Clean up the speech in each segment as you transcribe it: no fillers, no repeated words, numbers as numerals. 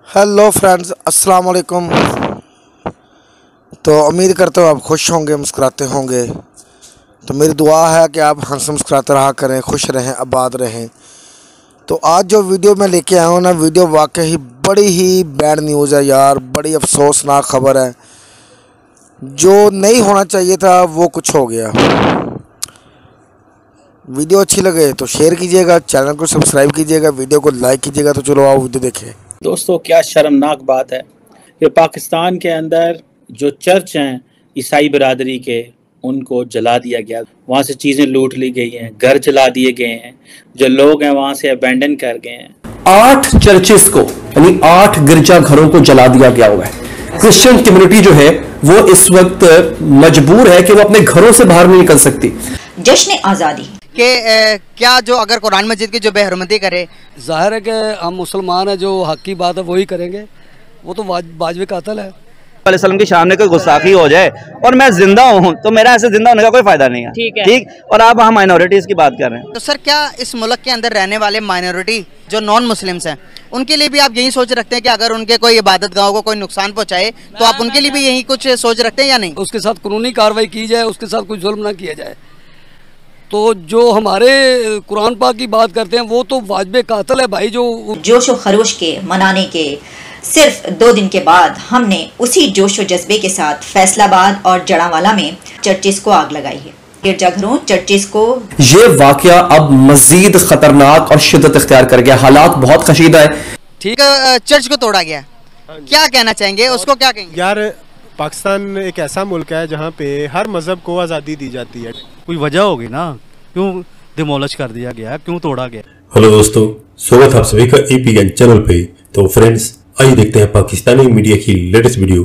Hello friends, अस्सलाम वालेकुम। तो उम्मीद करता हूँ आप खुश होंगे, मुस्कुराते होंगे। तो मेरी दुआ है कि आप हंस मुस्कुराते रहा करें, खुश रहें, आबाद रहें। तो आज जो वीडियो मैं लेके आया हूँ ना, वीडियो वाकई बड़ी ही बैड न्यूज़ है यार, बड़ी अफसोसनाक खबर है। जो नहीं होना चाहिए था वो कुछ हो गया। वीडियो अच्छी लगे तो शेयर कीजिएगा, चैनल को सब्सक्राइब कीजिएगा, वीडियो को लाइक कीजिएगा। तो चलो आओ वीडियो देखें। दोस्तों, क्या शर्मनाक बात है कि पाकिस्तान के अंदर जो चर्च हैं ईसाई बिरादरी के, उनको जला दिया गया। वहाँ से चीज़ें लूट ली गई हैं, घर जला दिए गए हैं, जो लोग हैं वहाँ से अबैंडन कर गए हैं। 8 चर्चेस को यानी 8 गिरजा घरों को जला दिया गया हुआ है। क्रिश्चियन कम्युनिटी जो है वो इस वक्त मजबूर है कि वो अपने घरों से बाहर नहीं निकल सकती। जश्न आज़ादी कि क्या जो अगर कुरान मस्जिद की जो बेहरमती करे, जाहिर है कि हम मुसलमान हैं, जो हक की बात है वही करेंगे। वो तो वाजिब कातल है। वसल्लम के सामने कोई गुस्ताखी हो जाए और मैं जिंदा हूँ तो मेरा ऐसे जिंदा होने का कोई फायदा नहीं है। ठीक। और आप हम माइनॉरिटीज की बात कर रहे हैं। तो सर क्या इस मुल्क के अंदर रहने वाले माइनॉरिटी जो नॉन मुस्लिम्स हैं, उनके लिए भी आप यही सोच रखते हैं कि अगर उनके कोई इबादत गाहों को कोई नुकसान पहुंचाए तो आप उनके लिए भी यही कुछ सोच रखते हैं या नहीं? उसके साथ कानूनी कार्रवाई की जाए, उसके साथ कोई जुल्म ना किया जाए। तो जो हमारे कुरान पाक की बात करते हैं वो तो वाजिब कातल है भाई। जो जोश व खरोश के मनाने के सिर्फ 2 दिन के बाद हमने उसी जोश व जज्बे के साथ फैसलाबाद और जड़ावाला में चर्चिस को आग लगाई है। गिरजाघरों चर्चिस को ये वाकया अब मजीद खतरनाक और शिद्दत इख्तियार कर गया। हालात बहुत कशीदा है। ठीक है, चर्च को तोड़ा गया, क्या कहना चाहेंगे, उसको क्या कहेंगे? यार, पाकिस्तान एक ऐसा मुल्क है जहाँ पे हर मजहब को आज़ादी दी जाती है। कोई वजह होगी ना, क्यों डिमोलिश कर दिया गया, क्यों तोड़ा गया। हेलो दोस्तों, स्वागत है आप सभी का APN चैनल पे। तो फ्रेंड्स, आइए देखते हैं पाकिस्तानी मीडिया की लेटेस्ट वीडियो।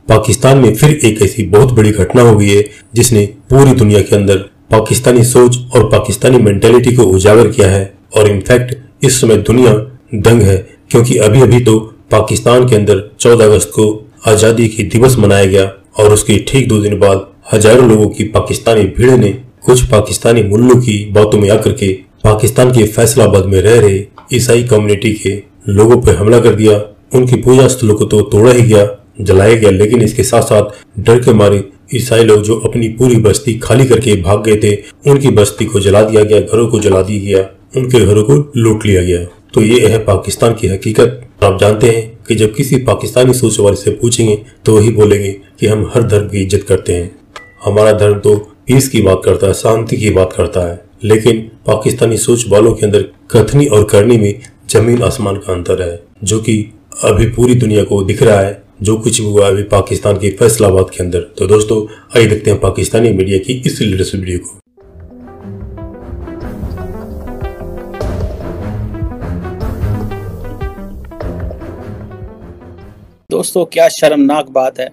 पाकिस्तान में फिर एक ऐसी बहुत बड़ी घटना हो गई है जिसने पूरी दुनिया के अंदर पाकिस्तानी सोच और पाकिस्तानी मेंटेलिटी को उजागर किया है। और इनफैक्ट इस समय दुनिया दंग है, क्योंकि अभी अभी तो पाकिस्तान के अंदर 14 अगस्त को आजादी की दिवस मनाया गया और उसके ठीक 2 दिन बाद हजारों लोगों की पाकिस्तानी भीड़ ने कुछ पाकिस्तानी मुल्लों की बातों में आकर के पाकिस्तान के फैसलाबाद में रह रहे ईसाई कम्युनिटी के लोगों पर हमला कर दिया। उनकी पूजा स्थलों को तो तोड़ा ही गया, जलाया गया, लेकिन इसके साथ साथ डर के मारे ईसाई लोग जो अपनी पूरी बस्ती खाली करके भाग गए थे, उनकी बस्ती को जला दिया गया, घरों को जला दिया गया, उनके घरों को लूट लिया गया। तो ये है पाकिस्तान की हकीकत। आप जानते हैं कि जब किसी पाकिस्तानी सोच वाले से पूछेंगे तो वही बोलेंगे कि हम हर धर्म की इज्जत करते हैं, हमारा धर्म तो पीस की बात करता है, शांति की बात करता है। लेकिन पाकिस्तानी सोच वालों के अंदर कथनी और करनी में जमीन आसमान का अंतर है, जो कि अभी पूरी दुनिया को दिख रहा है, जो कुछ भी हुआ अभी पाकिस्तान के फैसलाबाद के अंदर। तो दोस्तों, आइए देखते हैं पाकिस्तानी मीडिया की इस लेटेस्ट वीडियो को। दोस्तों, क्या शर्मनाक बात है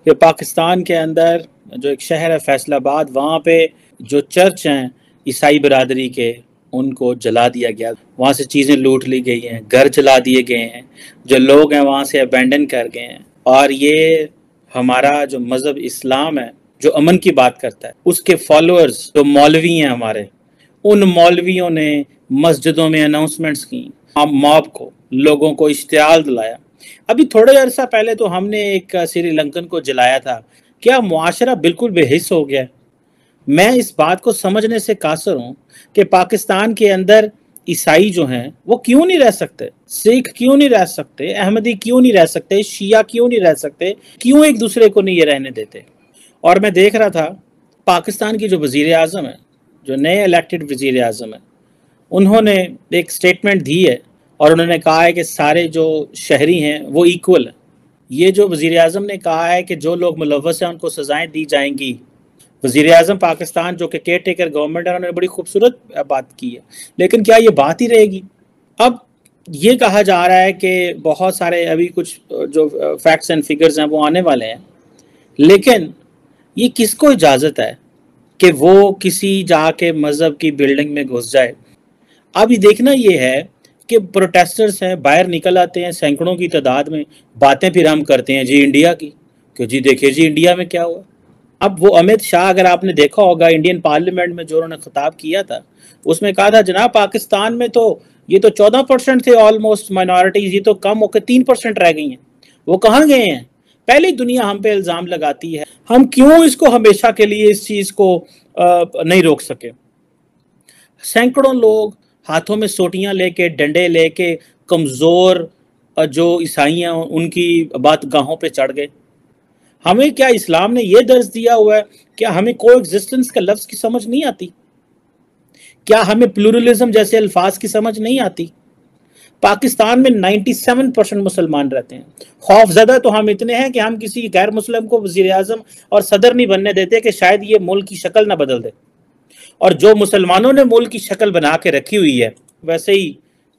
कि पाकिस्तान के अंदर जो एक शहर है फैसलाबाद, वहाँ पे जो चर्च हैं ईसाई बिरादरी के, उनको जला दिया गया। वहाँ से चीज़ें लूट ली गई हैं, घर जला दिए गए हैं, जो लोग हैं वहाँ से अबैंडन कर गए हैं। और ये हमारा जो मज़हब इस्लाम है, जो अमन की बात करता है, उसके फॉलोअर्स जो मौलवी हैं हमारे, उन मौलवियों ने मस्जिदों में अनाउंसमेंट्स की, मॉब को, लोगों को इश्तियाल दिलाया। अभी थोड़े अर्सा पहले तो हमने एक श्रीलंकन को जलाया था। क्या मुआशरा बिल्कुल बेहिस हो गया है? मैं इस बात को समझने से कासर हूँ कि पाकिस्तान के अंदर ईसाई जो हैं वो क्यों नहीं रह सकते, सिख क्यों नहीं रह सकते, अहमदी क्यों नहीं रह सकते, शिया क्यों नहीं रह सकते, क्यों एक दूसरे को नहीं ये रहने देते। और मैं देख रहा था पाकिस्तान की जो वज़ीर आज़म है, जो नए इलेक्टेड वज़ीर आज़म है, उन्होंने एक स्टेटमेंट दी है और उन्होंने कहा है कि सारे जो शहरी हैं वो इक्वल है। ये जो वज़ीर आज़म ने कहा है कि जो लोग मुलव्वस हैं उनको सज़ाएँ दी जाएंगी। वज़ीर आज़म पाकिस्तान जो कि केयर टेकर गवर्नमेंट है, उन्होंने बड़ी खूबसूरत बात की है, लेकिन क्या ये बात ही रहेगी? अब ये कहा जा रहा है कि बहुत सारे अभी कुछ जो फैक्ट्स एंड फिगर्स हैं वो आने वाले हैं, लेकिन ये किसको इजाज़त है कि वो किसी जाके मज़हब की बिल्डिंग में घुस जाए? अब ये देखना ये है कि प्रोटेस्टर्स हैं, बाहर निकल आते हैं सैकड़ों की तादाद में, बातें फिर हम करते हैं जी इंडिया की, कि जी देखिए जी इंडिया में क्या हुआ। अब वो अमित शाह, अगर आपने देखा होगा इंडियन पार्लियामेंट में जो उन्होंने खिताब किया था, उसमें कहा था जनाब पाकिस्तान में तो ये तो 14% थे ऑलमोस्ट माइनॉरिटीज, ये तो कम होकर 3% रह गई हैं। वो कहाँ गए हैं? पहले दुनिया हम पे इल्ज़ाम लगाती है, हम क्यों इसको हमेशा के लिए इस चीज़ को नहीं रोक सके? सैकड़ों लोग हाथों में सोटियां लेके, डंडे लेके, कमज़ोर जो ईसाई हैं उनकी बातगाहों पे चढ़ गए। हमें क्या इस्लाम ने ये दर्ज दिया हुआ है? क्या हमें कोएग्जिस्टेंस का लफ्ज़ की समझ नहीं आती? क्या हमें प्लूरलिज्म जैसे अल्फाज की समझ नहीं आती? पाकिस्तान में 97% मुसलमान रहते हैं। खौफज़दा तो हम इतने हैं कि हम किसी गैर मुस्लिम को वज़ीर आज़म और सदर नहीं बनने देते कि शायद ये मुल्क की शक्ल ना बदल दे। और जो मुसलमानों ने मुल्क की शक्ल बना के रखी हुई है, वैसे ही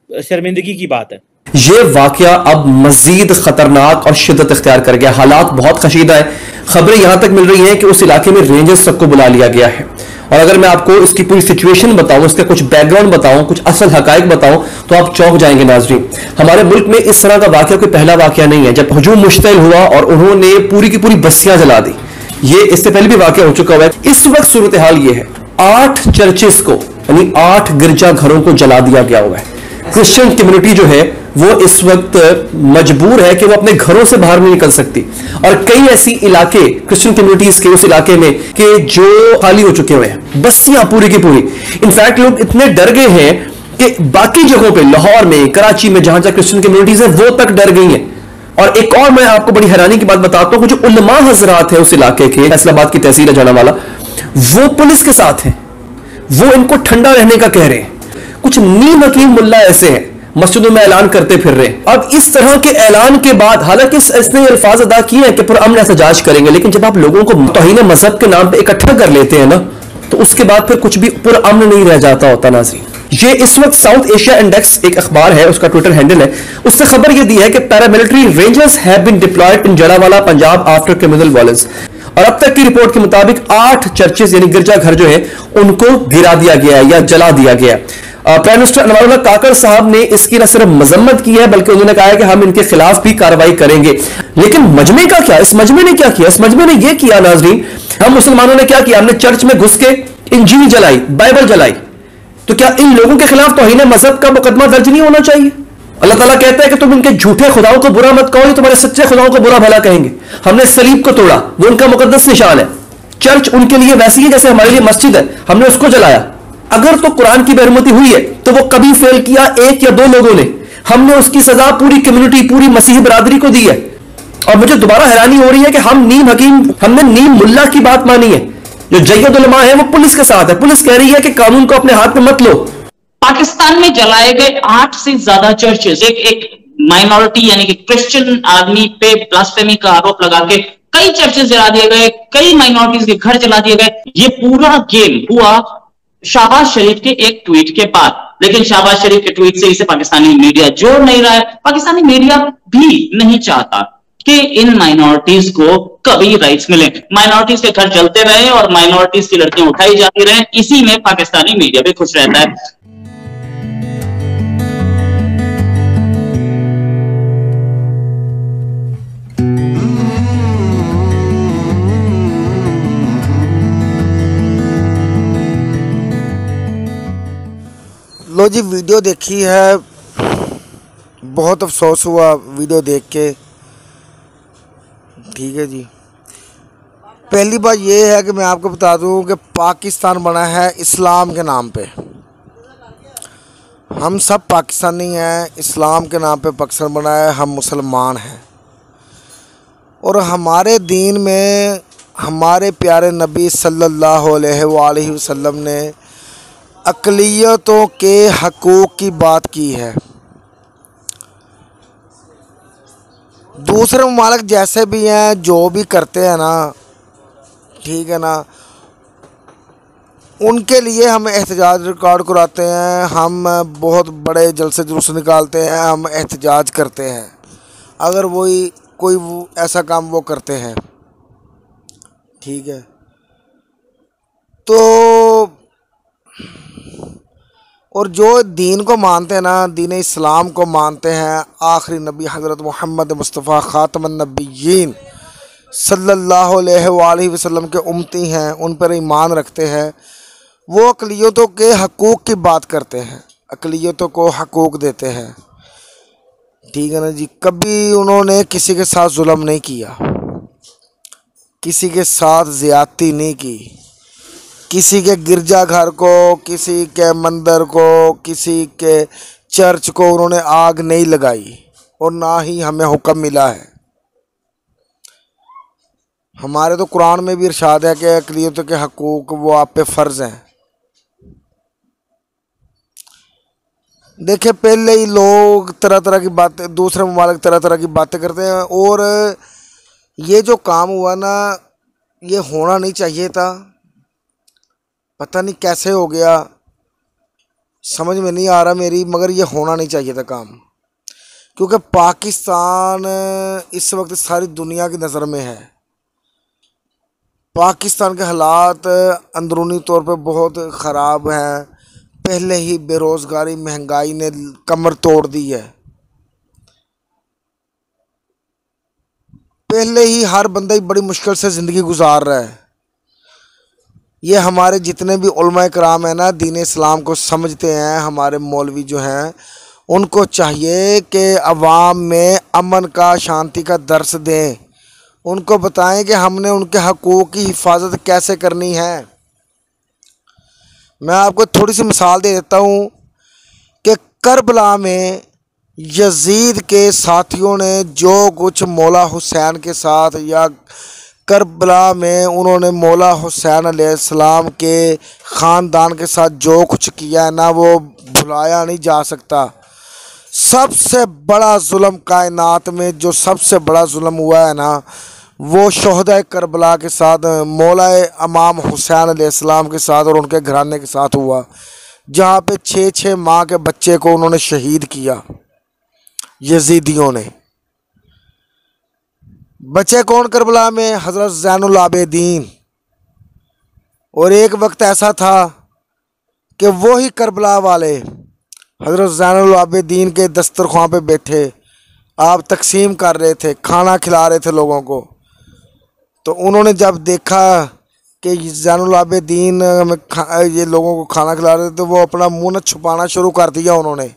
शर्मिंदगी की बात है। ये वाकया अब मजीद खतरनाक और शिद्दत इख्तियार कर गया। हालात बहुत कशीदा है। खबरें यहां तक मिल रही हैं कि उस इलाके में रेंजर्स सबको बुला लिया गया है। और अगर मैं आपको इसकी पूरी सिचुएशन बताऊं, इसका कुछ बैकग्राउंड बताऊं, कुछ असल हकायक बताऊं, तो आप चौंक जाएंगे नाज़रीन। हमारे मुल्क में इस तरह का वाकया कोई पहला वाकया नहीं है। जब हुजूम मुश्तइल हुआ और उन्होंने पूरी की पूरी बस्तियां जला दी, ये इससे पहले भी वाकया हो चुका हुआ है। इस वक्त सूरत हाल ये है, 8 चर्चेस को यानी 8 गिरजा घरों को जला दिया गया हुआ है। क्रिश्चियन कम्युनिटी जो है वो इस वक्त मजबूर है कि वो अपने घरों से बाहर नहीं निकल सकती। और कई ऐसी इलाके क्रिश्चियन कम्युनिटीज के उस इलाके में कि जो खाली हो चुके हुए हैं, बस्तियां पूरी की पूरी। इनफैक्ट लोग इतने डर गए हैं कि बाकी जगहों पे, लाहौर में, कराची में, जहां जहां क्रिश्चियन कम्युनिटीज है वो तक डर गई हैं। और एक और मैं आपको बड़ी हैरानी की बात बताता हूं, जो उलमा हजरात है उस इलाके के, फैसलाबाद की तहसील है जानावाला, वो पुलिस के साथ हैं। वो इनको ठंडा रहने का कह रहे हैं। कुछ नीम हकीम मुल्ला ऐसे हैं मस्जिदों में ऐलान करते फिर रहे। अब इस तरह के ऐलान के बाद, हालांकि इसने अल्फाज अदा किए हैं कि पुरअमन एहतजाज करेंगे, लेकिन जब आप लोगों को तौहीन मजहब के नाम पे इकट्ठा कर लेते हैं ना, तो उसके बाद फिर कुछ भी पुरअमन नहीं रह जाता होता नाज़रीन। ये इस वक्त साउथ एशिया इंडेक्स एक अखबार है, उसका ट्विटर हैंडल है, उससे खबर यह दी है कि paramilitary rangers have been deployed in जलावाला पंजाब आफ्टर क्रिमिनल वायलेंस। और अब तक की रिपोर्ट के मुताबिक 8 चर्चेस यानी गिरजाघर जो है उनको गिरा दिया गया है या जला दिया गया है। प्राइम मिनिस्टर अनवारुल्लाह काकर साहब ने इसकी न सिर्फ मजम्मत की है, बल्कि उन्होंने कहा है कि हम इनके खिलाफ भी कार्रवाई करेंगे। लेकिन मजमे का क्या? इस मजमे ने क्या किया? इस मजमे ने यह किया नाजरीन, हम मुसलमानों ने क्या किया? हमने चर्च में घुस के इंजील जलाई, बाइबल जलाई। तो क्या इन लोगों के खिलाफ तौहीन मजहब का मुकदमा दर्ज नहीं होना चाहिए? अल्लाह ताला कहता है कि तुम इनके झूठे खुदाओं को बुरा मत कहो, तुम्हारे सच्चे खुदाओं को बुरा भला कहेंगे। हमने सलीब को तोड़ा, वो उनका मुकद्दस निशान है। चर्च उनके लिए वैसी है जैसे हमारे लिए मस्जिद है, हमने उसको जलाया। अगर तो कुरान की बेहरमती हुई है तो वो कभी फेल किया 1 या 2 लोगों ने। हमने उसकी सजा पूरी कम्युनिटी, पूरी मसीही बरादरी को दी है। और मुझे दोबारा हैरानी हो रही है कि हमने नीम मुल्ला की बात मानी है। जो जय्यद उलमा है वो पुलिस के साथ है। पुलिस कह रही है कि कानून को अपने हाथ में मत लो। पाकिस्तान में जलाए गए 8 से ज्यादा चर्चेस, एक माइनॉरिटी यानी कि क्रिश्चियन आदमी पे ब्लास्फेमी का आरोप लगा के कई चर्चेस जला दिए गए, कई माइनॉरिटीज के घर जला दिए गए। ये पूरा गेम हुआ शहबाज शरीफ के एक ट्वीट के बाद। लेकिन शहबाज शरीफ के ट्वीट से इसे पाकिस्तानी मीडिया जोड़ नहीं रहा है। पाकिस्तानी मीडिया भी नहीं चाहता कि इन माइनॉरिटीज को कभी राइट्स मिले, माइनॉरिटीज के घर चलते रहे और माइनॉरिटीज की लड़कियां उठाई जाती रहे। इसी में पाकिस्तानी मीडिया भी खुश रहता है। लो जी, वीडियो देखी है, बहुत अफसोस हुआ वीडियो देख के। ठीक है जी, पहली बात ये है कि मैं आपको बता दूं कि पाकिस्तान बना है इस्लाम के नाम पे। हम सब पाकिस्तानी हैं, इस्लाम के नाम पे पाकिस्तान बना है। हम मुसलमान हैं और हमारे दीन में हमारे प्यारे नबी सल्लल्लाहु अलैहि वसल्लम ने अक़लियतों के हकूक़ की बात की है। दूसरे ममालिक जैसे भी हैं, जो भी करते हैं ना, ठीक है ना, उनके लिए हम एहतजाज रिकॉर्ड कराते हैं। हम बहुत बड़े जलसे जुलूस निकालते हैं, हम एहतजाज करते हैं अगर कोई ऐसा काम वो करते हैं। ठीक है, तो और जो दीन को मानते हैं ना, दीन इस्लाम को मानते हैं, आखिरी नबी हज़रत मोहम्मद मुस्तफ़ा ख़ातमुन नबिय्यीन सल्लल्लाहु अलैहि वसल्लम के उम्मती हैं, उन पर ईमान रखते हैं, वो अक़लियतों के हकूक़ की बात करते हैं। अक़लियतों को हकूक़ देते हैं, ठीक है ना जी। कभी उन्होंने किसी के साथ जुल्म नहीं किया, किसी के साथ ज़्यादती नहीं की, किसी के गिरजाघर को, किसी के मंदिर को, किसी के चर्च को उन्होंने आग नहीं लगाई, और ना ही हमें हुक्म मिला है। हमारे तो कुरान में भी इरशाद है कि अक़लियतों के हकूक़ वो आप पे फ़र्ज़ हैं। देखिए, पहले ही लोग तरह तरह की बातें, दूसरे ममालिक तरह तरह की बातें करते हैं, और ये जो काम हुआ ना, ये होना नहीं चाहिए था। पता नहीं कैसे हो गया, समझ में नहीं आ रहा मेरी, मगर ये होना नहीं चाहिए था काम, क्योंकि पाकिस्तान इस वक्त सारी दुनिया की नज़र में है। पाकिस्तान के हालात अंदरूनी तौर पे बहुत ख़राब हैं। पहले ही बेरोज़गारी, महंगाई ने कमर तोड़ दी है। पहले ही हर बंदा ही बड़ी मुश्किल से ज़िंदगी गुजार रहा है। ये हमारे जितने भी उलमा कराम हैं ना, दीन इस्लाम को समझते हैं, हमारे मौलवी जो हैं, उनको चाहिए कि अवाम में अमन का, शांति का दर्स दें। उनको बताएं कि हमने उनके हकूक़ की हिफाजत कैसे करनी है। मैं आपको थोड़ी सी मिसाल दे देता हूँ कि करबला में यजीद के साथियों ने जो कुछ मौला हुसैन के साथ, या करबला में उन्होंने मौला हुसैन अलैहिस्सलाम के ख़ानदान के साथ जो कुछ किया है ना, वो भुलाया नहीं जा सकता। सबसे बड़ा जुल्म कायनात में जो सबसे बड़ा जुल्म हुआ है ना, वो शोहदा करबला के साथ, मौला इमाम हुसैन अलैहिस्सलाम के साथ और उनके घराने के साथ हुआ, जहाँ पे 6-6 माह के बच्चे को उन्होंने शहीद किया यजीदियों ने। बचे कौन करबला में? हज़रत ज़ैनुल आबिदीन। और एक वक्त ऐसा था कि वो ही करबला वाले हज़रत ज़ैनुल आबिदीन के दस्तरख्वां पे बैठे, आप तकसीम कर रहे थे, खाना खिला रहे थे लोगों को। तो उन्होंने जब देखा कि ज़ैनुल आबिदीन ये लोगों को खाना खिला रहे थे, तो वो अपना मुँह छुपाना शुरू कर दिया। उन्होंने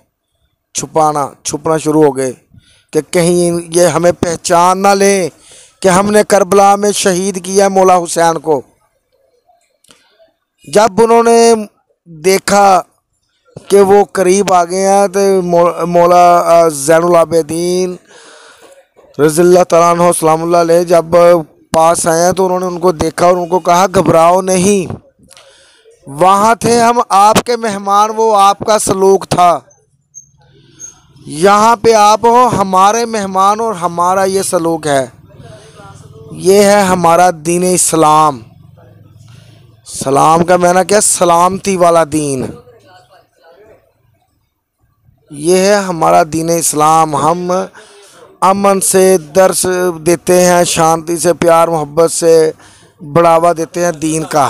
छुपना शुरू हो गए कि कहीं ये हमें पहचान ना लें कि हमने करबला में शहीद किया मौला हुसैन को। जब उन्होंने देखा कि वो करीब आ गए हैं, तो मौला ज़ैनुल आबिदीन रज़ियल्लाहु तआला अन्हु सलामुल्लाह अलैह जब पास आए हैं, तो उन्होंने उनको देखा और उनको कहा, घबराओ नहीं, वहाँ थे हम आपके मेहमान, वो आपका सलूक था। यहाँ पे आप हो हमारे मेहमान, और हमारा ये सलूक है। ये है हमारा दीन इस्लाम। सलाम का माना क्या? सलामती वाला दीन। ये है हमारा दीन इस्लाम। हम अमन से दर्स देते हैं, शांति से, प्यार मोहब्बत से बढ़ावा देते हैं दीन का।